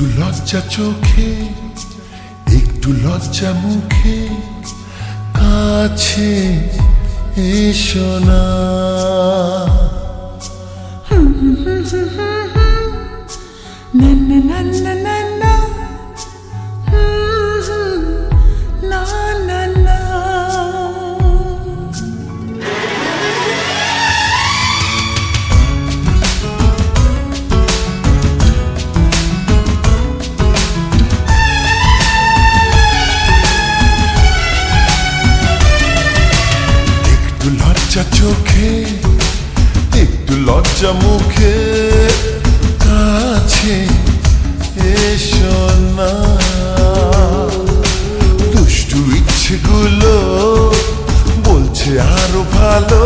একটু লজ্জা চোখে, একটু লজ্জা মুখে, কাছে এসো না। না না না না না না না না না। একটু লজ্জা চোখে, একটু লজ্জা মুখে, কাছে এসো না। দুষ্টু ইচ্ছেগুলো বলছে আরো ভালো,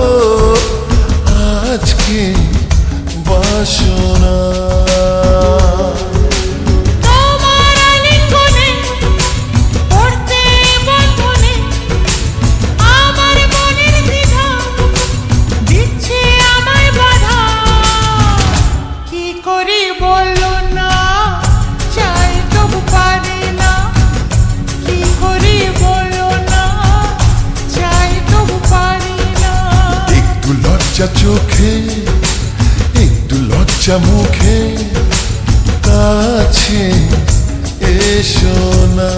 আজকে বাসনা। লজ্জা চোখে, একটু লজ্জা মুখে, কাছে এসো না।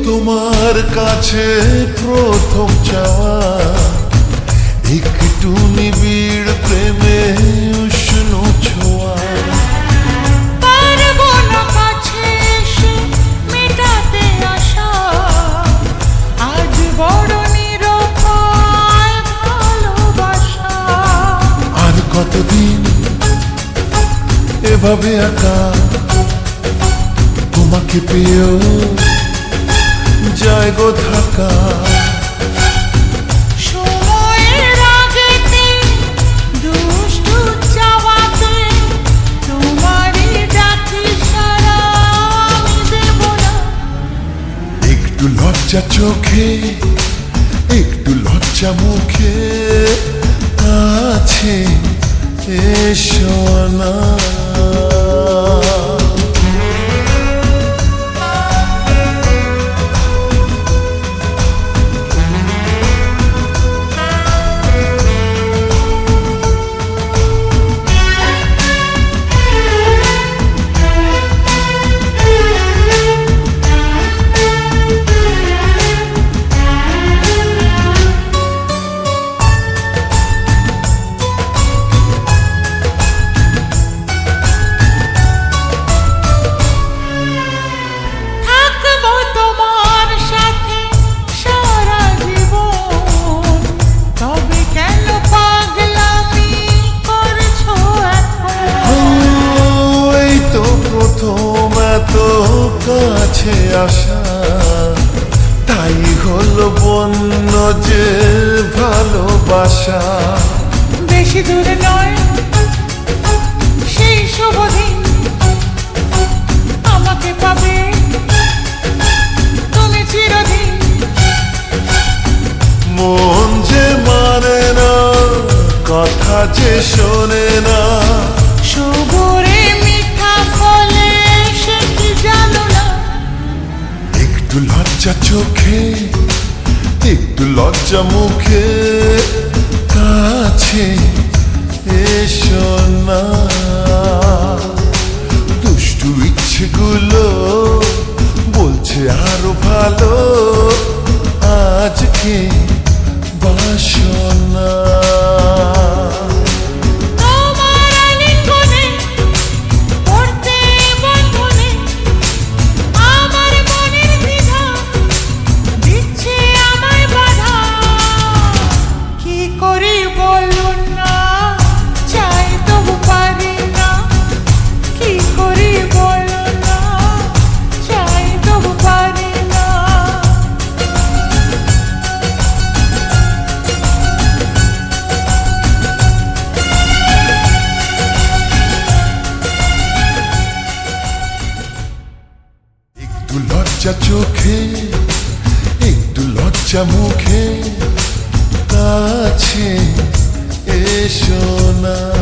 তোমার কাছে প্রথম চাওয়া, একটু নিবিড় প্রেমে উষ্ণ ছোঁয়া। পারবো না কাছে এসে মেটাতে আশা, আজ বড় নিরুপায় ভালোবাসা। আর কতদিন এভাবে একা তোমাকে পেয়েও যায় গো থাকা। সময়ের আগেতে দুষ্টু চাওয়াতে তোমারই ডাকি সারা আমি দেব না। একটু লজ্জা চোখে, একটু লজ্জা মুখে, কাছে এসো না। কাছে আসা তাই হলো বন্য যে ভালোবাসা। বেশি দূরে নয় সেই শুভ দিন, আমাকে পাবে তুমি চিরদিন। মন যে মানে না, কথা যে শোনে না, সবুরে মিঠা ফলে সে কি জানো না। একটু লজ্জা চোখে, একটু লজ্জা মুখে, কাছে এসো না। দুষ্টু ইচ্ছেগুলো বলছে আরো ভালো, আজকে বাসনা। করি বলুন না, চাই তবু পারি লজ্জা চোখে একটু লজ্জা মুখে কাছে এসো না।